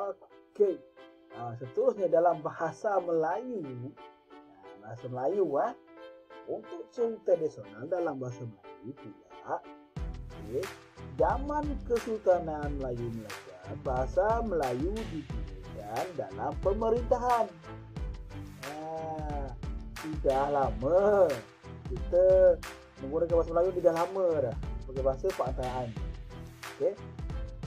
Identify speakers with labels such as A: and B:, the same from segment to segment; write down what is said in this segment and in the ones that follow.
A: Okey. Seterusnya dalam bahasa Melayu. Bahasa Melayu untuk cerita tradisional dalam bahasa Melayu pula. Okey. Zaman Kesultanan Melayu Melaka, bahasa Melayu digunakan dalam pemerintahan. Sudah lama kita menggunakan bahasa Melayu, dah lama dah sebagai bahasa perantaraan. Okey.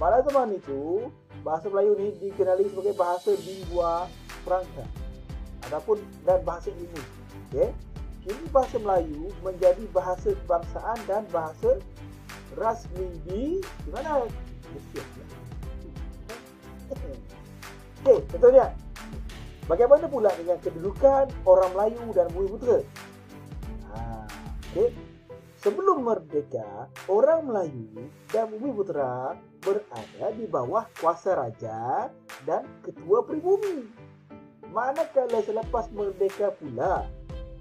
A: Pada zaman itu, bahasa Melayu ni dikenali sebagai bahasa lingua franca ataupun dan bahasa ilmu. Okey. Kini bahasa Melayu menjadi bahasa kebangsaan dan bahasa rasmi di mana? Malaysia. Okey, contohnya. Bagaimana pula dengan kedudukan orang Melayu dan Bumiputera? Okey. Sebelum merdeka, orang Melayu dan Bumiputera berada di bawah kuasa raja dan ketua pribumi. Manakala selepas merdeka pula,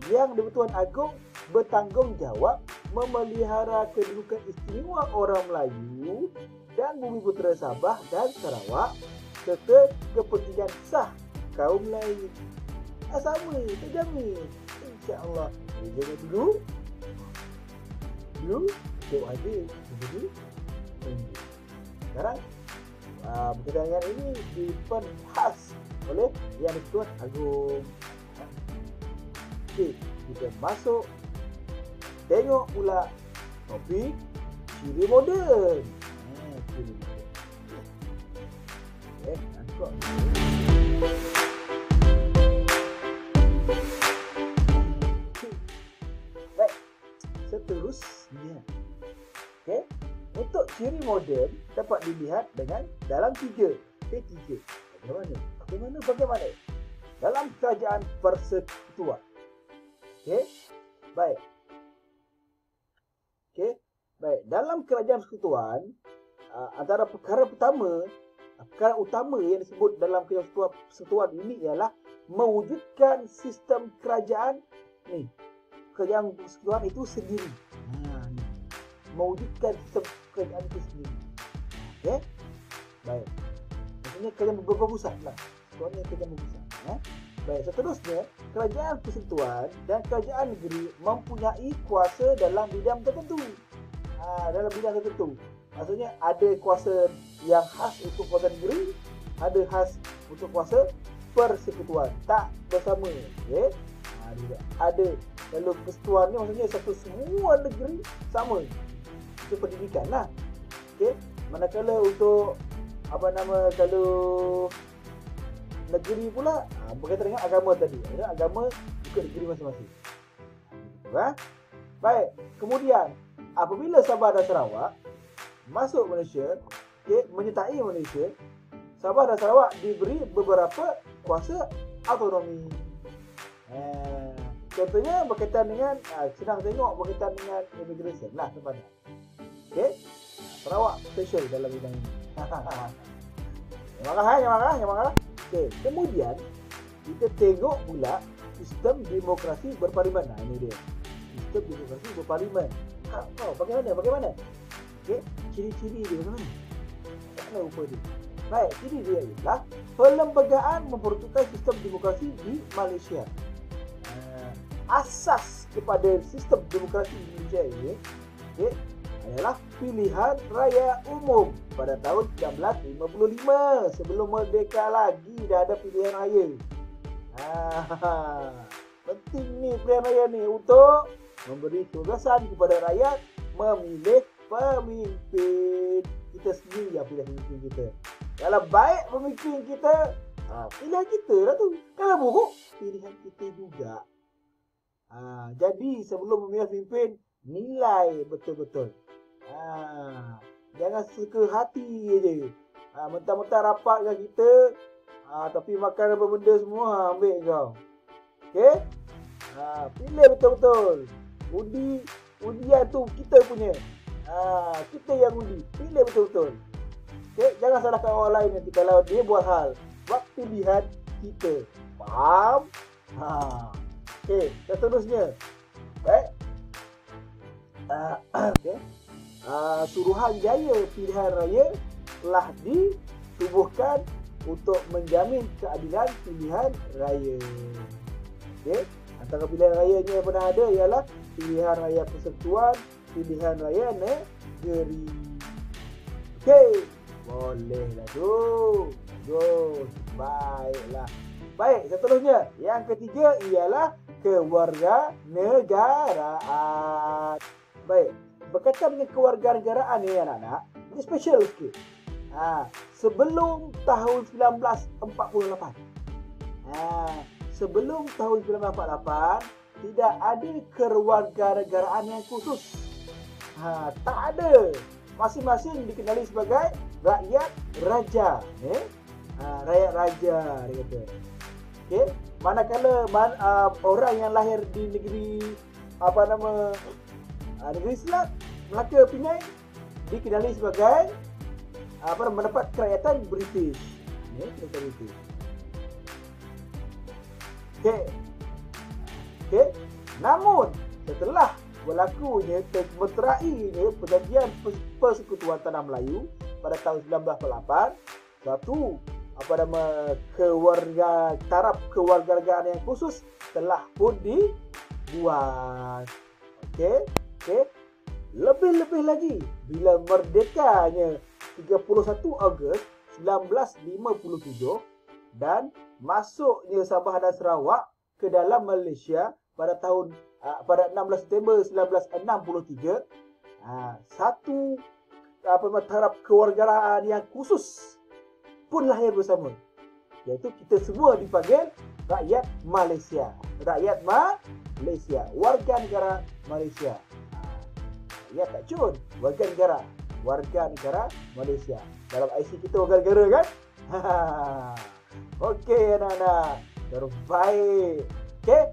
A: Yang di-Pertuan Agong bertanggungjawab memelihara kedudukan istimewa orang Melayu dan Bumiputera Sabah dan Sarawak serta kepentingan sah kaum lain. Sama, terjamin. InsyaAllah. Jangan dulu. Tengok ada. Jadi, sekarang berkaitan dengan ini dipenhas oleh Yang di-Pertuan Agong. Okey, kita masuk tengok pula topik ciri moden. Ciri moden. Nampak. Baik, seterusnya. Okey, untuk ciri moden dapat dilihat dengan dalam tiga. Bagaimana? Dalam kerajaan persekutuan. Okey. Baik. Dalam kerajaan persekutuan, antara perkara utama yang disebut dalam kerajaan persekutuan ini ialah mewujudkan sistem kerajaan ni. Kerajaan persekutuan itu sendiri. Mewujudkan sistem kerajaan itu sendiri. Okey. Baik. Maksudnya kerajaan berpusat lah. Sebenarnya kerajaan berpusat. Baik, seterusnya, kerajaan persekutuan dan kerajaan negeri mempunyai kuasa dalam bidang tertentu. Maksudnya ada kuasa yang khas untuk kuasa negeri, ada khas untuk kuasa persekutuan. Tak bersama. Okay? Ada. Kalau persekutuan ni maksudnya satu semua negeri sama. Itu pendidikan lah. Okay? Manakala untuk kalau negeri pula berkaitan dengan agama tadi. Agama ikut negeri masing-masing. Baik. Kemudian apabila Sabah dan Sarawak masuk Malaysia, menyertai Malaysia, Sabah dan Sarawak diberi beberapa kuasa autonomi. Contohnya berkaitan dengan senang tengok berkaitan dengan immigration lah tempatnya. Okey. Sarawak special dalam bidang ini. Jangan marah. Okay. Kemudian kita tengok pula sistem demokrasi berparlimen. Ini dia. Sistem demokrasi berparlimen. Bagaimana? Okey, ciri-ciri dia bagaimana? Tak tahu rupa dia. Baik, ciri dia ialah perlembagaan memperuntukkan sistem demokrasi di Malaysia. Asas kepada sistem demokrasi di Malaysia ini adalah pilihan raya umum pada tahun 1955. Sebelum merdeka lagi dah ada pilihan raya. Penting ni pilihan raya ni untuk memberi kebebasan kepada rakyat memilih pemimpin. Kita sendiri yang pilih pemimpin kita. Kalau baik pemimpin kita, pilihan kita lah tu. Kalau buruk, pilihan kita juga. Jadi sebelum memilih pemimpin, nilai betul-betul. Jangan suka hati je. Mentang-mentang rapat dengan kita, tapi makan apa benda semua ambil kau. Okey? Pilih betul-betul. Undian tu kita punya. Kita yang undi. Pilih betul-betul. Okey, jangan salahkan orang lain nanti kalau dia buat hal. Buat pilihan kita. Faham? Okey, seterusnya. Baik. Okey. Suruhanjaya pilihan raya telah ditubuhkan untuk menjamin keadilan pilihan raya. Okey, antara pilihan rayanya yang pernah ada ialah pilihan raya persekutuan, pilihan raya negeri. Okey, bolehlah tu. Bagus. Baiklah. Baik, seterusnya yang ketiga ialah kewarganegaraan. Baik, berkaitan dengan kewarganegaraan ni anak-anak, ini special sikit. Sebelum tahun 1948. Sebelum tahun 1948 tidak ada kewarganegaraan yang khusus. Tak ada. Masing-masing dikenali sebagai rakyat raja. Rakyat raja dia kata. Okey, manakala orang yang lahir di negeri negeri Islam, Melaka, Penang dikenali sebagai mendapat kerakyatan British. British. Okey. Namun setelah berlakunya termeterainya perjanjian persekutuan Tanah Melayu pada tahun 1948, satu taraf kewarganegaraan yang khusus telah pun dibuat. Okey. Lebih-lebih lagi bila merdekanya 31 Ogos 1957 dan masuknya Sabah dan Sarawak ke dalam Malaysia pada 16 September 1963, satu taraf kewarganegaraan yang khusus pun lahir bersama, iaitu kita semua dipanggil rakyat Malaysia. Rakyat Malaysia, warga negara Malaysia. Ya tak cun, warga negara Malaysia. Dalam IC kita warga negara kan? Okey anak-anak, terbaik. Okey,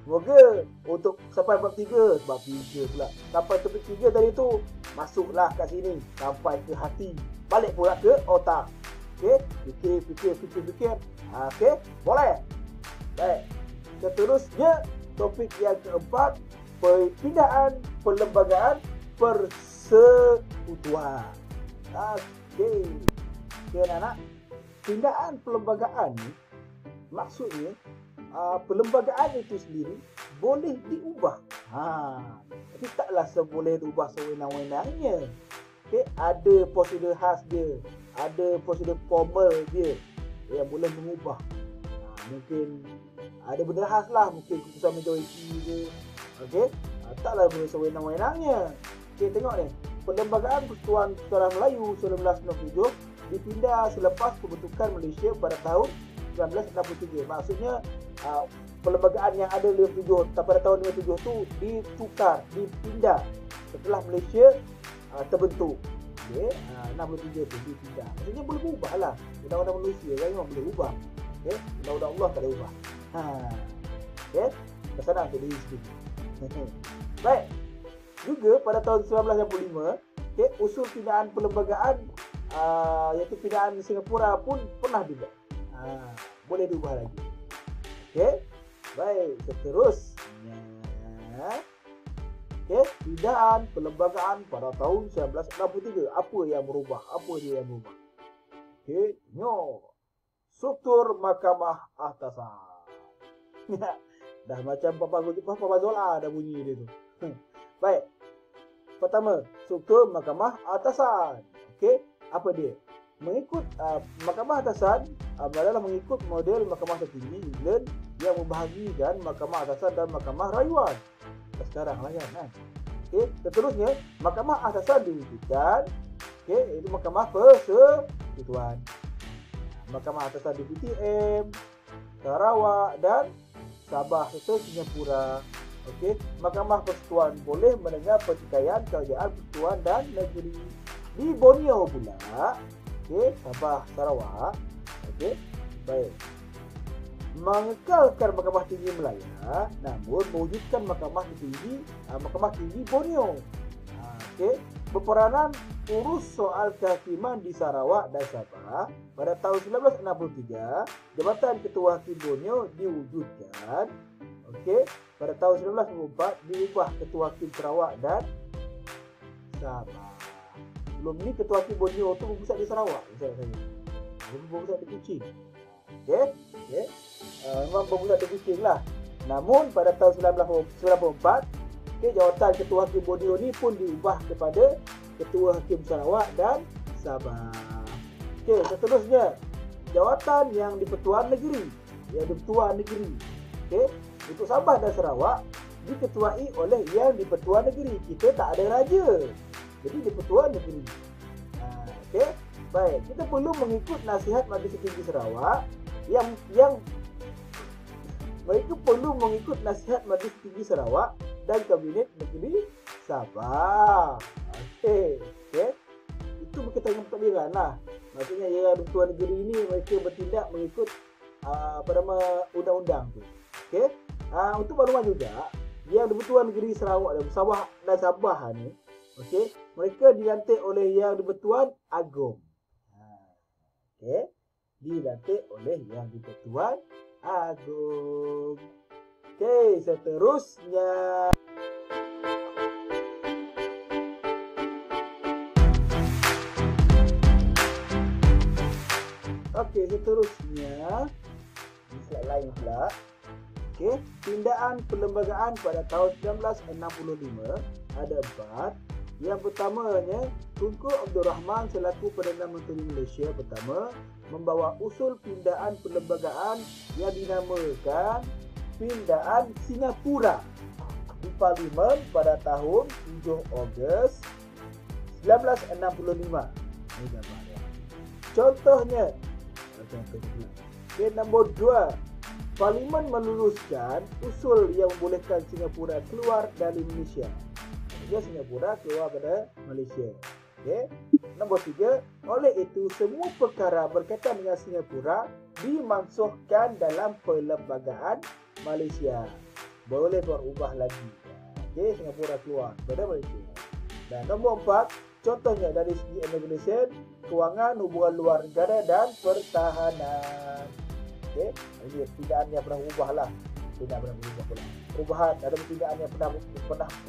A: semoga untuk sampai bab 3 pula. Sampai topik 3 tadi tu, masuklah kat sini sampai ke hati, balik pula ke otak. Okey, fikir. Okey, boleh. Baik. Seterusnya topik yang keempat, perpindahan perlembagaan persekutuan. Okey, anak-anak, pindaan perlembagaan ni maksudnya perlembagaan itu sendiri boleh diubah. Tapi taklah boleh diubah sewenang-wenangnya. Okey, ada prosedur khas dia, ada prosedur formal dia yang boleh mengubah. Mungkin ada benda khas lah, mungkin keputusan majoriti ke. Okey, taklah boleh sewenang-wenangnya. Okey, tengok ni, Perlembagaan Persekutuan Tanah Melayu 1997 dipindah selepas pembentukan Malaysia pada tahun 1963. Maksudnya perlembagaan yang ada pada tahun 57 tu dipindah setelah Malaysia terbentuk. Okey, 63 tu dipindah. Maksudnya boleh berubah lah. Undang-undang Malaysia kan memang boleh ubah. Okey, undang-undang Allah tak boleh ubah. Okey, kesana untuk diri sendiri. Baik. Juga pada tahun 1965, okey, usul pindaan perlembagaan iaitu pindaan Singapura pun pernah dibuat. Boleh diubah lagi. Okey. Baik, seterusnya. Okey, pindaan perlembagaan pada tahun 1963. Apa yang berubah? Apa dia yang berubah? Okey, struktur Mahkamah Atasan. Dah macam Papa Zola dah bunyi dia tu. Baik. Pertama, struktur Mahkamah Atasan. Okey, apa dia? Mengikut Mahkamah Atasan adalah mengikut model Mahkamah Tertinggi England yang membahagikan Mahkamah Atasan dan Mahkamah Rayuan. Sekarang lah kan. Okey, seterusnya Mahkamah Atasan diwujudkan, okey, iaitu Mahkamah Persekutuan. Mahkamah Atasan di PTM, Sarawak dan Sabah serta Singapura. Okey, Mahkamah Persekutuan boleh mendengar pertikaian kerajaan persekutuan dan negeri. Di Borneo pula, okey, Sabah, Sarawak. Okey, baik. Mengekalkan Mahkamah Tinggi Melaya, namun mewujudkan Mahkamah Tinggi Borneo. Okey, berperanan urus soal kehakiman di Sarawak dan Sabah. Pada tahun 1963, Jabatan Ketua Hakim Borneo diwujudkan. Okey, pada tahun 1994 diubah Ketua Hakim Sarawak dan Sabah. Sebelum ni Ketua Hakim Borneo tu berpusat di Sarawak, misalnya. berpusat di kucing. Okey. Memang berpusat di kucing lah. Namun pada tahun 1994, jawatan Ketua Hakim Borneo ni pun diubah kepada Ketua Hakim Sarawak dan Sabah. Seterusnya, jawatan yang di-Pertuan Negeri. Untuk Sabah dan Sarawak diketuai oleh yang di-Pertuan Negeri. Kita tak ada raja, jadi di-Pertuan Negeri. Baik, kita perlu mengikut nasihat Majlis Tinggi Sarawak yang mereka perlu mengikut nasihat Majlis Tinggi Sarawak dan Kabinet Negeri Sabah. Itu berkaitan dengan pentadbiran lah. Maksudnya yang Pertuan Negeri ini mereka bertindak mengikut undang-undang tu. Untuk makluman juga, yang Pertuan Negeri Sarawak dan Sabah ni, mereka dilantik oleh Yang di-Pertuan Agong. Dilantik oleh Yang di-Pertuan Agong. Seterusnya. Seterusnya di slide lain pula. Pindaan perlembagaan pada tahun 1965 ada 4. Yang pertamanya, Tunku Abdul Rahman selaku Perdana Menteri Malaysia pertama membawa usul pindaan perlembagaan yang dinamakan Pindaan Singapura di Parlimen pada tahun 7 Ogos 1965. Ini gambarnya. Contohnya, nombor 2, Parlimen meluluskan usul yang membolehkan Singapura keluar dari Malaysia. Maksudnya Singapura keluar pada Malaysia. Nombor 3, oleh itu semua perkara berkaitan dengan Singapura dimansuhkan dalam perlembagaan Malaysia. Boleh berubah lagi. Singapura keluar pada Malaysia. Dan nombor 4, contohnya dari segi immigration, kewangan, hubungan luar negara dan pertahanan. Ini pindaan yang pernah berubah lah. Perubahan ada pindaan yang pernah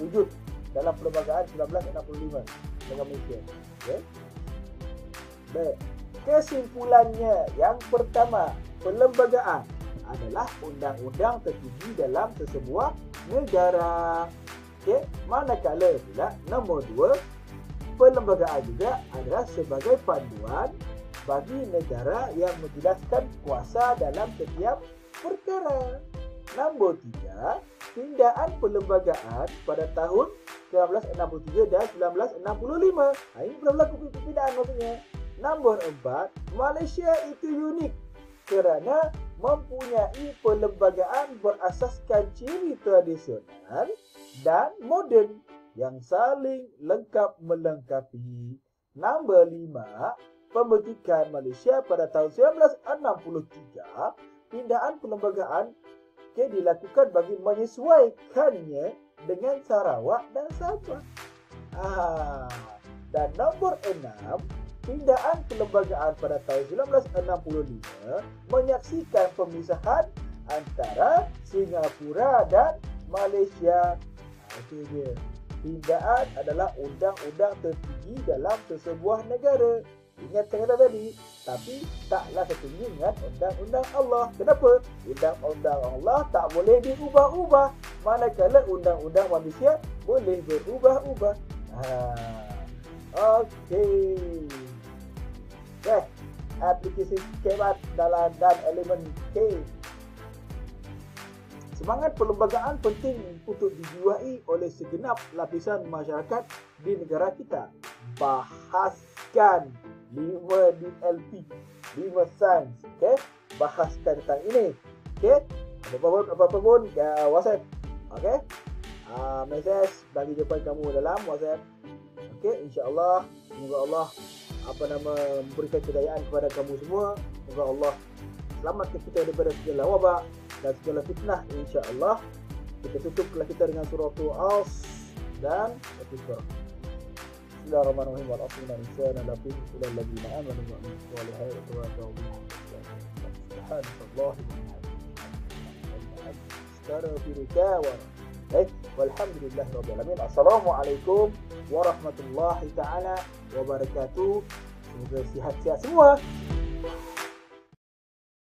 A: wujud dalam perlembagaan 1965 dengan Malaysia. Baik. Kesimpulannya, yang pertama, perlembagaan adalah undang-undang tertinggi dalam sesebuah negara. Manakala pula nombor 2, perlembagaan juga adalah sebagai panduan bagi negara yang menjelaskan kuasa dalam setiap perkara. Nombor 3, pindaan perlembagaan pada tahun 1963 dan 1965. Ini belum berlaku pindaan maksudnya. Nombor 4, Malaysia itu unik kerana mempunyai perlembagaan berasaskan ciri tradisional dan moden yang saling lengkap melengkapi. Nombor 5, pembentukan Malaysia pada tahun 1963, pindaan perlembagaan dilakukan bagi menyesuaikannya dengan Sarawak dan Sabah. Dan nombor 6, pindaan perlembagaan pada tahun 1965 menyaksikan pemisahan antara Singapura dan Malaysia. Itu dia. Pindaan adalah undang-undang tertinggi dalam sesebuah negara. Ingat kata tadi, tapi taklah setinggi dengan undang-undang Allah. Kenapa? Undang-undang Allah tak boleh diubah-ubah, manakala undang-undang manusia boleh berubah-ubah. Okey. Aplikasi skema dan elemen K. Semangat perlembagaan penting untuk dijiwai oleh segenap lapisan masyarakat di negara kita. Bahaskan 5 DLP, 5 sains. Bahaskan tentang ini. Apa-apa pun WhatsApp. Mesej bagi jawapan kamu dalam WhatsApp. InsyaAllah, semoga Allah memberikan kejayaan kepada kamu semua. Semoga Allah selamatkan kita daripada segala wabak dan segala fitnah, insya-Allah. Kita tutuplah kita dengan surah Al-As dan Al-Isra. Bismillahirrahmanirrahim. Wa asrina insana lafi khusran alladziina aamanu wa amilus solihati wa tawasaw bil haqqi. Subhanallahi wa astaghfiruka wa walhamdulillahi rabbil alamin. Assalamualaikum warahmatullahi taala wabarakatuh. Semoga sihat-sihat semua.